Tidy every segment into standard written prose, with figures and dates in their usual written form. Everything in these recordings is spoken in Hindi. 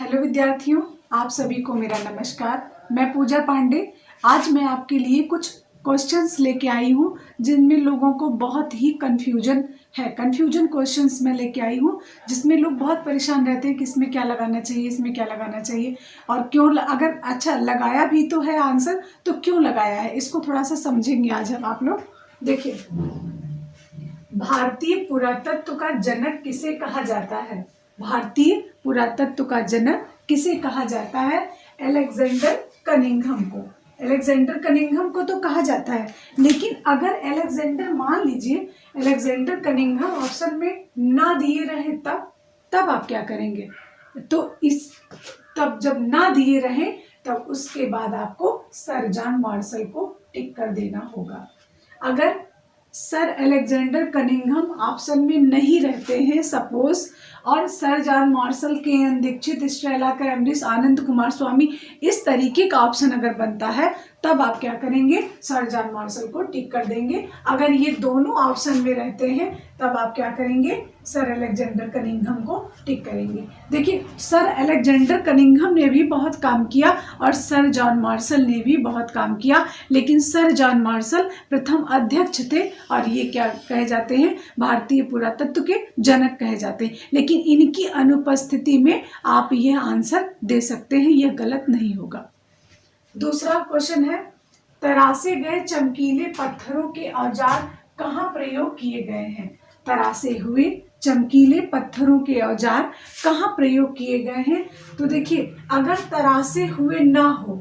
हेलो विद्यार्थियों, आप सभी को मेरा नमस्कार। मैं पूजा पांडे। आज मैं आपके लिए कुछ क्वेश्चंस लेके आई हूँ जिनमें लोगों को बहुत ही कंफ्यूजन क्वेश्चंस मैं लेके आई हूँ, जिसमें लोग बहुत परेशान रहते हैं कि इसमें क्या लगाना चाहिए, इसमें क्या लगाना चाहिए और क्यों। अगर अच्छा लगाया भी तो है आंसर, तो क्यों लगाया है इसको थोड़ा सा समझेंगे आज हम आप लोग। देखिए, भारतीय पुरातत्व का जनक किसे कहा जाता है? भारतीय पुरातत्व का जनक किसे कहा जाता है? अलेक्जेंडर कनिंघम को। अलेक्जेंडर कनिंघम को तो कहा जाता है, लेकिन अगर अलेक्जेंडर, मान लीजिए अलेक्जेंडर कनिंघम ऑप्शन में ना दिए रहे तब आप क्या करेंगे? तब जब ना दिए रहे तब उसके बाद आपको सर जॉन मार्शल को टिक कर देना होगा। अगर सर अलेक्जेंडर कनिंघम ऑप्शन में नहीं रहते हैं सपोज, और sir John Marshall, K N. Dikshit, Stella Cambridge, Anand Kumar Swamy, इस तरीके का ऑप्शन अगर बनता है तब आप क्या करेंगे? सर जॉन मार्शल को टिक कर देंगे। अगर ये दोनों ऑप्शन में रहते हैं तब आप क्या करेंगे? सर अलेक्जेंडर कनिंघम को टिक करेंगे। देखिए, सर अलेक्जेंडर कनिंघम ने भी बहुत काम किया और सर जॉन मार्शल ने भी बहुत काम किया, लेकिन सर जॉन मार्शल प्रथम अध्यक्ष थे और ये क्या कहे जाते हैं? भारतीय पुरातत्व के जनक कहे जाते हैं। लेकिन इनकी अनुपस्थिति में आप ये आंसर दे सकते हैं, यह गलत नहीं होगा। दूसरा क्वेश्चन है, तरासे गए चमकीले पत्थरों के औजार कहाँ प्रयोग किए गए हैं? तरासे हुए चमकीले पत्थरों के औजार कहाँ प्रयोग किए गए हैं? तो देखिए, अगर तरासे हुए ना हो,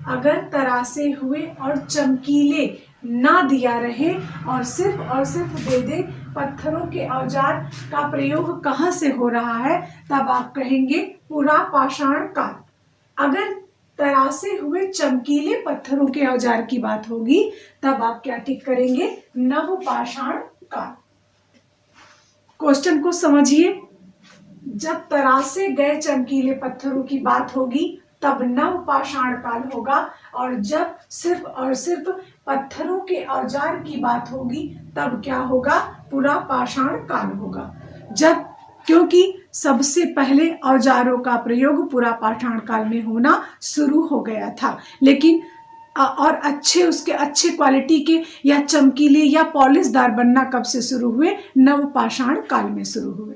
अगर तरासे हुए और चमकीले ना दिया रहे और सिर्फ दे दे पत्थरों के औजार का प्रयोग कहाँ से हो रहा है, तब आप कहेंगे पुरा पाषाण काल। अगर तरासे हुए चमकीले पत्थरों के औजार की बात होगी तब आप क्या टिक करेंगे? नव पाषाण काल। क्वेश्चन को समझिए, जब तरासे गए चमकीले पत्थरों की बात होगी तब नव पाषाण काल होगा, और जब सिर्फ पत्थरों के औजार की बात होगी तब क्या होगा? पुरा पाषाण काल होगा। क्योंकि सबसे पहले औजारों का प्रयोग पुरा पाषाण काल में होना शुरू हो गया था, लेकिन और उसके अच्छे क्वालिटी के या चमकीले या पॉलिशदार बनना कब से शुरू हुए? नव पाषाण काल में शुरू हुए।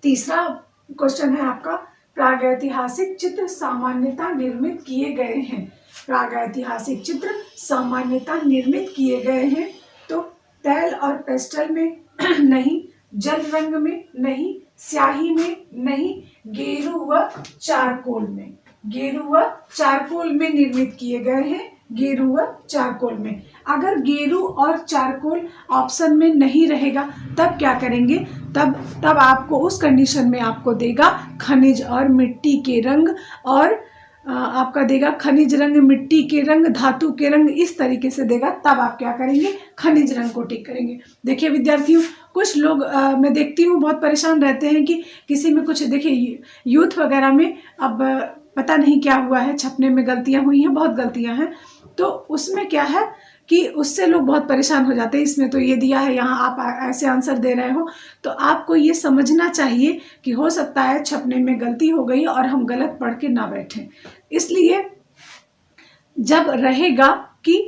तीसरा क्वेश्चन है आपका, प्रागैतिहासिक चित्र सामान्यतः निर्मित किए गए हैं। प्रागैतिहासिक चित्र सामान्यतः निर्मित किए गए हैं तो तेल और पेस्टल में नहीं, जल रंग में नहीं, स्याही में नहीं, गेरू व चारकोल में। गेरू व चारकोल में निर्मित किए गए हैं। गेरू व चारकोल में। अगर गेरू और चारकोल ऑप्शन में नहीं रहेगा तब क्या करेंगे? तब आपको उस कंडीशन में आपको देगा खनिज और मिट्टी के रंग, और आपका देगा खनिज रंग, मिट्टी के रंग, धातु के रंग, इस तरीके से देगा। तब आप क्या करेंगे? खनिज रंग को टिक करेंगे। देखिए विद्यार्थियों, कुछ लोग मैं देखती हूँ बहुत परेशान रहते हैं कि किसी में कुछ, देखिए यूथ वगैरह में अब पता नहीं क्या हुआ है, छपने में गलतियां हुई हैं, बहुत गलतियां हैं, तो उसमें क्या है कि उससे लोग बहुत परेशान हो जाते हैं। इसमें तो ये दिया है, यहाँ आप ऐसे आंसर दे रहे हो, तो आपको ये समझना चाहिए कि हो सकता है छपने में गलती हो गई और हम गलत पढ़ के ना बैठें। इसलिए जब रहेगा कि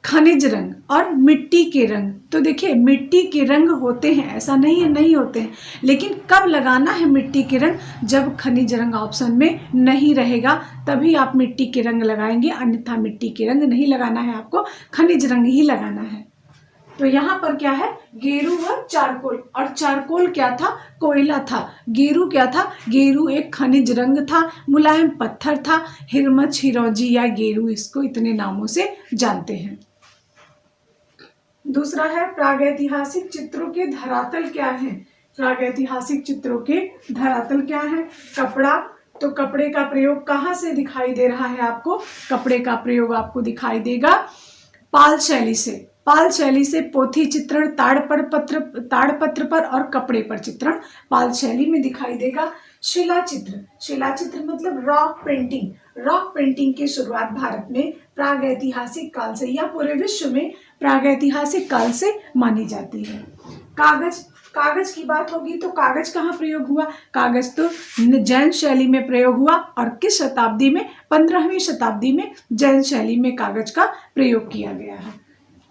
खनिज रंग और मिट्टी के रंग, तो देखिए मिट्टी के रंग होते हैं, ऐसा नहीं होते हैं, लेकिन कब लगाना है मिट्टी के रंग? जब खनिज रंग ऑप्शन में नहीं रहेगा तभी आप मिट्टी के रंग लगाएंगे, अन्यथा मिट्टी के रंग नहीं लगाना है, आपको खनिज रंग ही लगाना है। तो यहाँ पर क्या है? गेरू व चारकोल। और चारकोल क्या था? कोयला था। गेरू क्या था? गेरू एक खनिज रंग था, मुलायम पत्थर था। हिरमच, हिरौजी या गेरू, इसको इतने नामों से जानते हैं। दूसरा है, प्रागैतिहासिक चित्रों के धरातल क्या है? प्रागैतिहासिक चित्रों के धरातल क्या है? कपड़ा। तो कपड़े का प्रयोग कहाँ से दिखाई दे रहा है आपको? कपड़े का प्रयोग आपको दिखाई देगा पाल शैली से। पाल शैली से पोथी चित्रण, ताड़पत्र पर और कपड़े पर चित्रण पाल शैली में दिखाई देगा। शिलाचित्र। शिलाचित्र मतलब रॉक पेंटिंग। रॉक पेंटिंग की शुरुआत भारत में प्रागैतिहासिक काल से या पूरे विश्व में प्रागैतिहासिक काल से मानी जाती है। कागज। कागज की बात होगी तो कागज कहाँ प्रयोग हुआ? कागज तो जैन शैली में प्रयोग हुआ। और किस शताब्दी में? 15वीं शताब्दी में जैन शैली में कागज का प्रयोग किया गया है।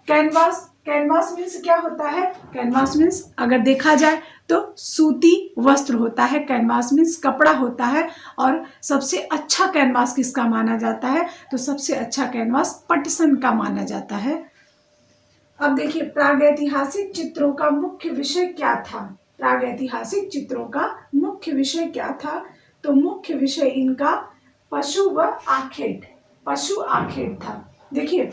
कैनवास, कैनवास मीन्स क्या होता है? कैनवास मीन्स अगर देखा जाए तो सूती वस्त्र होता है। कैनवास मीन्स कपड़ा होता है। और सबसे अच्छा कैनवास किसका माना जाता है? तो सबसे अच्छा कैनवास पटसन का माना जाता है। अब देखिए, प्रागैतिहासिक चित्रों का मुख्य विषय क्या था? प्रागैतिहासिक चित्रों का मुख्य विषय क्या था? तो मुख्य विषय इनका पशु व आखेट, पशु आखेट था। देखिए,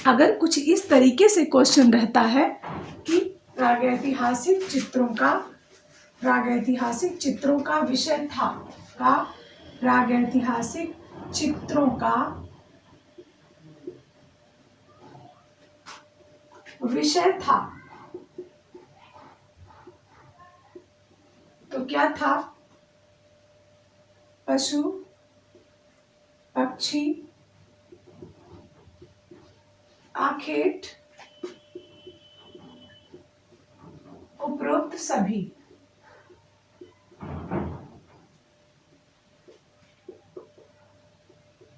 अगर कुछ इस तरीके से क्वेश्चन रहता है कि प्रागैतिहासिक चित्रों का विषय था, प्रागैतिहासिक चित्रों का विषय था, तो क्या था? पशु, पक्षी, आखेट, उपरोक्त सभी।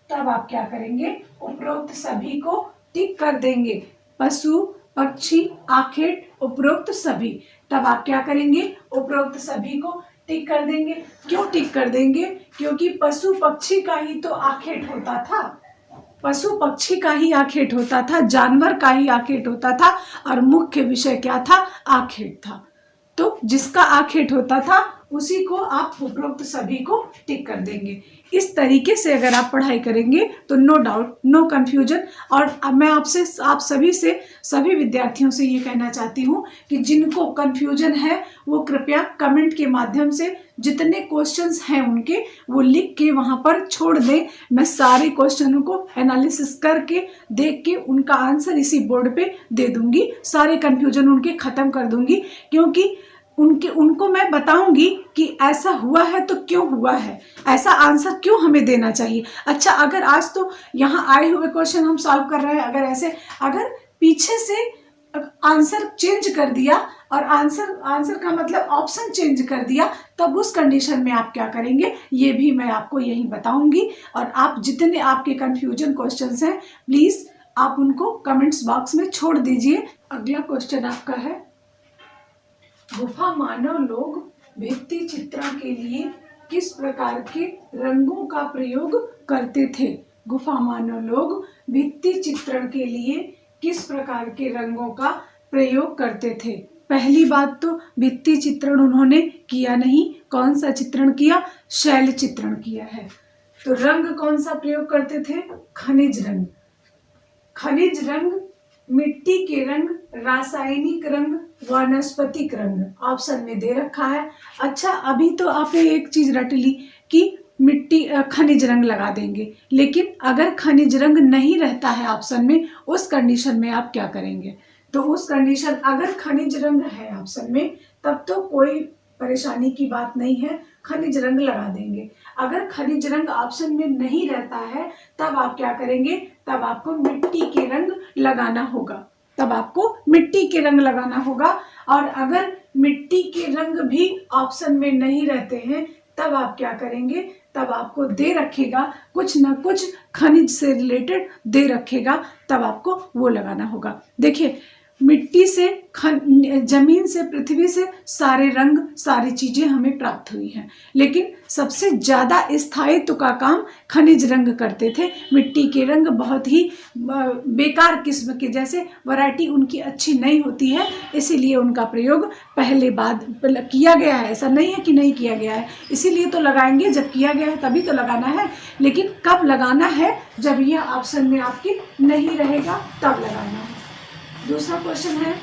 तब आप क्या करेंगे? उपरोक्त सभी को टिक कर देंगे। पशु, पक्षी, आखेट, उपरोक्त सभी। तब आप क्या करेंगे? उपरोक्त सभी को टिक कर देंगे। क्यों टिक कर देंगे? क्योंकि पशु पक्षी का ही तो आखेट होता था, पशु पक्षी का ही आखेट होता था, जानवर का ही आखेट होता था। और मुख्य विषय क्या था? आखेट था। तो जिसका आखेट होता था उसी को आप उपरोक्त सभी को टिक कर देंगे। इस तरीके से अगर आप पढ़ाई करेंगे तो नो डाउट, नो कंफ्यूजन। और अब मैं आपसे, आप सभी विद्यार्थियों से ये कहना चाहती हूँ कि जिनको कंफ्यूजन है वो कृपया कमेंट के माध्यम से जितने क्वेश्चंस हैं उनके वो लिख के वहां पर छोड़ दें। मैं सारे क्वेश्चनों को एनालिसिस करके देख के उनका आंसर इसी बोर्ड पे दे दूंगी, सारे कंफ्यूजन उनके खत्म कर दूंगी। क्योंकि उनको मैं बताऊंगी कि ऐसा हुआ है तो क्यों हुआ है, ऐसा आंसर क्यों हमें देना चाहिए। अच्छा, अगर आज तो यहाँ आए हुए क्वेश्चन हम सॉल्व कर रहे हैं, अगर पीछे से आंसर चेंज कर दिया और आंसर का मतलब ऑप्शन चेंज कर दिया, तब उस कंडीशन में आप क्या करेंगे ये भी मैं आपको यही बताऊंगी। और आप जितने आपके कंफ्यूजन क्वेश्चंस हैं प्लीज आप उनको कमेंट्स बॉक्स में छोड़ दीजिए। अगला क्वेश्चन आपका है, गुफा मानव लोग भित्ति चित्रण के लिए किस प्रकार के रंगों का प्रयोग करते थे? गुफा मानव लोग भित्ति चित्रण के लिए किस प्रकार के रंगों का प्रयोग करते थे? पहली बात तो भित्ति चित्रण उन्होंने किया नहीं। कौन सा चित्रण किया? शैल चित्रण किया है। तो रंग कौन सा प्रयोग करते थे? खनिज रंग। खनिज रंग, मिट्टी के रंग, रासायनिक रंग, वानस्पतिक रंग ऑप्शन में दे रखा है। अच्छा, अभी तो आपने एक चीज रट ली कि मिट्टी खनिज रंग लगा देंगे, लेकिन अगर खनिज रंग नहीं रहता है ऑप्शन में, उस कंडीशन में आप क्या करेंगे? तो उस कंडीशन, अगर खनिज रंग है ऑप्शन में तब तो कोई परेशानी की बात नहीं है, खनिज रंग लगा देंगे। अगर खनिज रंग ऑप्शन में नहीं रहता है तब आप क्या करेंगे? तब आपको मिट्टी के रंग लगाना होगा, तब आपको मिट्टी के रंग लगाना होगा। और अगर मिट्टी के रंग भी ऑप्शन में नहीं रहते हैं तब आप क्या करेंगे? तब आपको दे रखेगा कुछ ना कुछ खनिज से रिलेटेड दे रखेगा, तब आपको वो लगाना होगा। देखिए, मिट्टी से, जमीन से, पृथ्वी से सारे रंग, सारी चीजें हमें प्राप्त हुई हैं, लेकिन सबसे ज्यादा स्थायित्व का काम खनिज रंग करते थे। मिट्टी के रंग बहुत ही बेकार किस्म के, जैसे वैरायटी उनकी अच्छी नहीं होती है, इसीलिए उनका प्रयोग पहले बाद किया गया है। ऐसा नहीं है कि नहीं किया गया है, इसीलिए तो लगाएंगे, जब किया गया है तभी तो लगाना है। लेकिन कब लगाना है? जब यह ऑप्शन में आपकी नहीं रहेगा तब लगाना है। दूसरा क्वेश्चन है,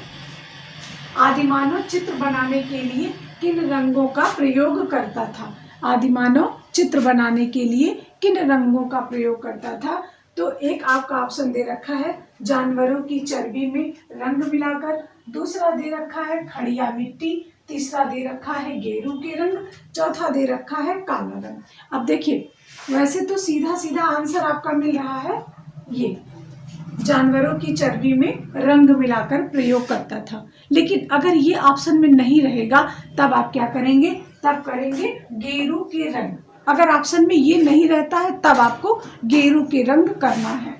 आदिमानव चित्र बनाने के लिए किन रंगों का प्रयोग करता था? आदिमानव चित्र बनाने के लिए किन रंगों का प्रयोग करता था? तो एक आपका ऑप्शन दे रखा है जानवरों की चर्बी में रंग मिलाकर, दूसरा दे रखा है खड़िया मिट्टी, तीसरा दे रखा है गेरू के रंग, चौथा दे रखा है काला रंग। अब देखिए, वैसे तो सीधा सीधा आंसर आपका मिल रहा है ये, जानवरों की चर्बी में रंग मिलाकर प्रयोग करता था। लेकिन अगर ये ऑप्शन में नहीं रहेगा तब आप क्या करेंगे, तब करेंगे गेरू के रंग। अगर ऑप्शन में ये नहीं रहता है तब आपको गेरू के रंग करना है।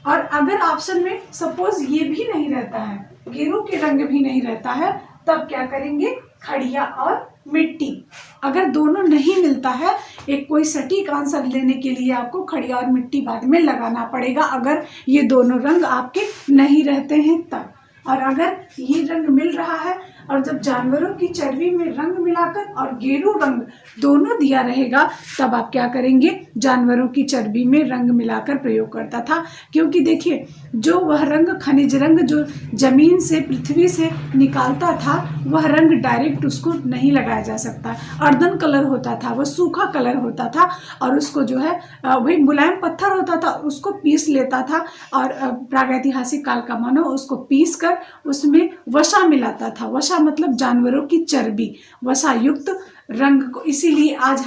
और अगर ऑप्शन में सपोज ये भी नहीं रहता है, गेरू के रंग भी नहीं रहता है, तब क्या करेंगे, खड़िया और मिट्टी। अगर दोनों नहीं मिलता है, एक कोई सटीक आंसर लेने के लिए आपको खड़िया और मिट्टी बाद में लगाना पड़ेगा, अगर ये दोनों रंग आपके नहीं रहते हैं तब। और अगर ये रंग मिल रहा है और जब जानवरों की चर्बी में रंग मिलाकर और गेरू रंग दोनों दिया रहेगा तब आप क्या करेंगे, जानवरों की चर्बी में रंग मिलाकर प्रयोग करता था। क्योंकि देखिए, जो वह रंग खनिज रंग जो जमीन से, पृथ्वी से निकालता था, वह रंग डायरेक्ट उसको नहीं लगाया जा सकता। अर्दन कलर होता था, वह सूखा कलर होता था और उसको जो है वही मुलायम पत्थर होता था, उसको पीस लेता था और प्रागैतिहासिक काल का मानव उसको पीस कर उसमें वसा मिलाता था। वसा मतलब जानवरों की चर्बी, वसा युक्त रंग को। इसीलिए आज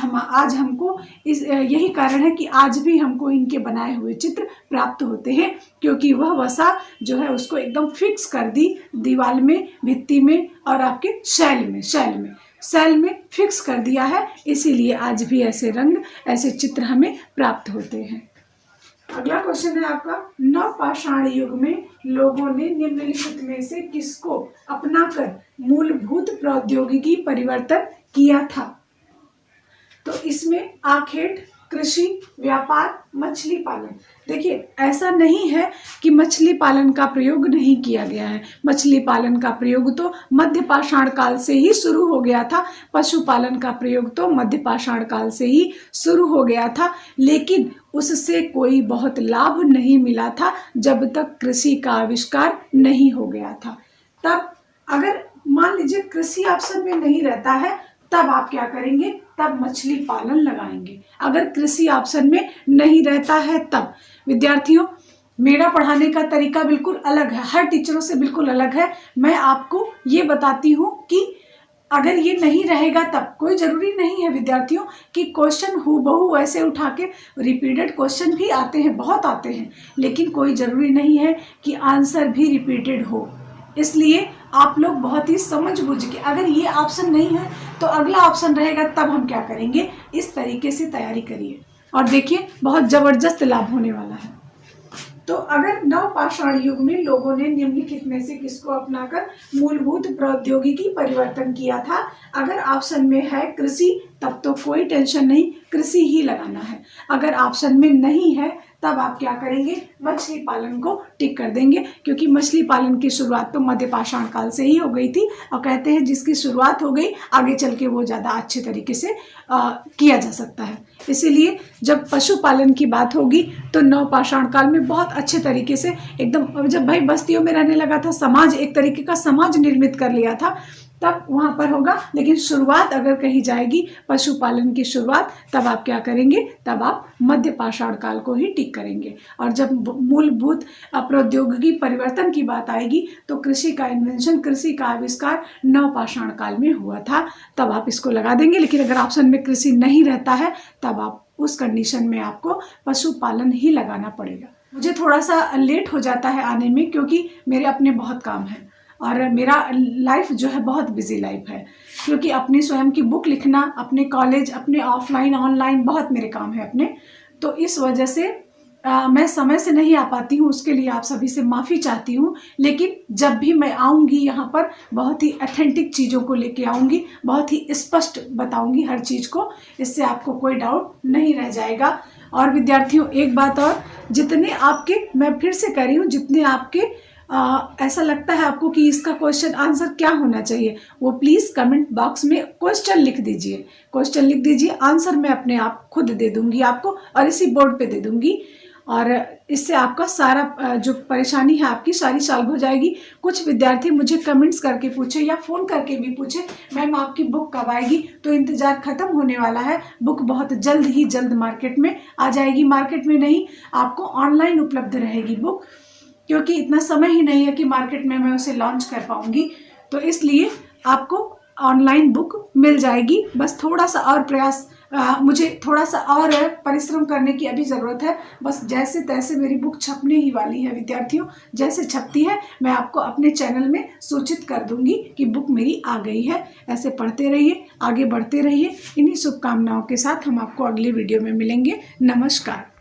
हमको यही कारण है कि आज भी हमको इनके बनाए हुए चित्र प्राप्त होते हैं, क्योंकि वह वसा जो है उसको एकदम फिक्स कर दी दीवार में, भित्ति में और आपके शैल में फिक्स कर दिया है। इसीलिए आज भी ऐसे रंग, ऐसे चित्र हमें प्राप्त होते हैं। अगला क्वेश्चन है आपका, नवपाषाण युग में लोगों ने निम्नलिखित में से किसको अपनाकर मूलभूत प्रौद्योगिकी परिवर्तन किया था? तो इसमें आखेट, कृषि, व्यापार, मछली पालन। देखिए, ऐसा नहीं है कि मछली पालन का प्रयोग नहीं किया गया है। मछली पालन का प्रयोग तो मध्य पाषाण काल से ही शुरू हो गया था। पशुपालन का प्रयोग तो मध्य पाषाण काल से ही शुरू हो गया था, लेकिन उससे कोई बहुत लाभ नहीं मिला था जब तक कृषि का आविष्कार नहीं हो गया था। तब अगर मान लीजिए कृषि ऑप्शन में नहीं रहता है तब आप क्या करेंगे, तब मछली पालन लगाएंगे। अगर कृषि ऑप्शन में नहीं रहता है तब। विद्यार्थियों, मेरा पढ़ाने का तरीका बिल्कुल अलग है, हर टीचरों से बिल्कुल अलग है। मैं आपको ये बताती हूँ कि अगर ये नहीं रहेगा तब। कोई जरूरी नहीं है विद्यार्थियों कि क्वेश्चन हूबहू वैसे उठा के, रिपीटेड क्वेश्चन भी आते हैं, बहुत आते हैं, लेकिन कोई जरूरी नहीं है कि आंसर भी रिपीटेड हो। इसलिए आप लोग बहुत ही समझ बूझ के, अगर ये ऑप्शन नहीं है तो अगला ऑप्शन रहेगा, तब हम क्या करेंगे, इस तरीके से तैयारी करिए और देखिए बहुत जबरदस्त लाभ होने वाला है। तो अगर नवपाषाण युग में लोगों ने निम्नलिखित में से किसको अपनाकर मूलभूत प्रौद्योगिकी परिवर्तन किया था? अगर ऑप्शन में है कृषि, तब तो कोई टेंशन नहीं, कृषि ही लगाना है। अगर ऑप्शन में नहीं है तब आप क्या करेंगे, मछली पालन को टिक कर देंगे, क्योंकि मछली पालन की शुरुआत तो मध्य पाषाण काल से ही हो गई थी और कहते हैं जिसकी शुरुआत हो गई आगे चल के वो ज़्यादा अच्छे तरीके से किया जा सकता है। इसीलिए जब पशुपालन की बात होगी तो नवपाषाण काल में बहुत अच्छे तरीके से एकदम, जब भाई बस्तियों में रहने लगा था, समाज, एक तरीके का समाज निर्मित कर लिया था, तब वहाँ पर होगा। लेकिन शुरुआत अगर कही जाएगी पशुपालन की शुरुआत, तब आप क्या करेंगे, तब आप मध्य पाषाण काल को ही टिक करेंगे। और जब मूलभूत प्रौद्योगिकी परिवर्तन की बात आएगी तो कृषि का इन्वेंशन, कृषि का आविष्कार नवपाषाण काल में हुआ था, तब आप इसको लगा देंगे। लेकिन अगर ऑप्शन में कृषि नहीं रहता है तब आप उस कंडीशन में आपको पशुपालन ही लगाना पड़ेगा। मुझे थोड़ा सा लेट हो जाता है आने में, क्योंकि मेरे अपने बहुत काम हैं और मेरा लाइफ जो है बहुत बिजी लाइफ है, क्योंकि अपनी स्वयं की बुक लिखना, अपने कॉलेज, अपने ऑफलाइन ऑनलाइन बहुत मेरे काम है अपने। तो इस वजह से मैं समय से नहीं आ पाती हूँ, उसके लिए आप सभी से माफ़ी चाहती हूँ। लेकिन जब भी मैं आऊँगी यहाँ पर बहुत ही ऑथेंटिक चीज़ों को लेके आऊँगी, बहुत ही स्पष्ट बताऊँगी हर चीज़ को, इससे आपको कोई डाउट नहीं रह जाएगा। और विद्यार्थियों, एक बात और, जितने आपके, मैं फिर से कह रही हूँ, जितने आपके ऐसा लगता है आपको कि इसका क्वेश्चन आंसर क्या होना चाहिए, वो प्लीज़ कमेंट बॉक्स में क्वेश्चन लिख दीजिए। क्वेश्चन लिख दीजिए, आंसर मैं अपने आप खुद दे दूंगी आपको और इसी बोर्ड पे दे दूंगी। और इससे आपका सारा जो परेशानी है आपकी सारी सॉल्व हो जाएगी। कुछ विद्यार्थी मुझे कमेंट्स करके पूछे या फ़ोन करके भी पूछे, मैम आपकी बुक कब आएगी? तो इंतज़ार ख़त्म होने वाला है, बुक बहुत जल्द ही जल्द मार्केट में आ जाएगी। मार्केट में नहीं, आपको ऑनलाइन उपलब्ध रहेगी बुक, क्योंकि इतना समय ही नहीं है कि मार्केट में मैं उसे लॉन्च कर पाऊंगी। तो इसलिए आपको ऑनलाइन बुक मिल जाएगी। बस थोड़ा सा और प्रयास, मुझे थोड़ा सा और परिश्रम करने की अभी ज़रूरत है। बस जैसे तैसे मेरी बुक छपने ही वाली है विद्यार्थियों। जैसे छपती है मैं आपको अपने चैनल में सूचित कर दूंगी कि बुक मेरी आ गई है। ऐसे पढ़ते रहिए, आगे बढ़ते रहिए। इन्हीं शुभकामनाओं के साथ हम आपको अगले वीडियो में मिलेंगे। नमस्कार।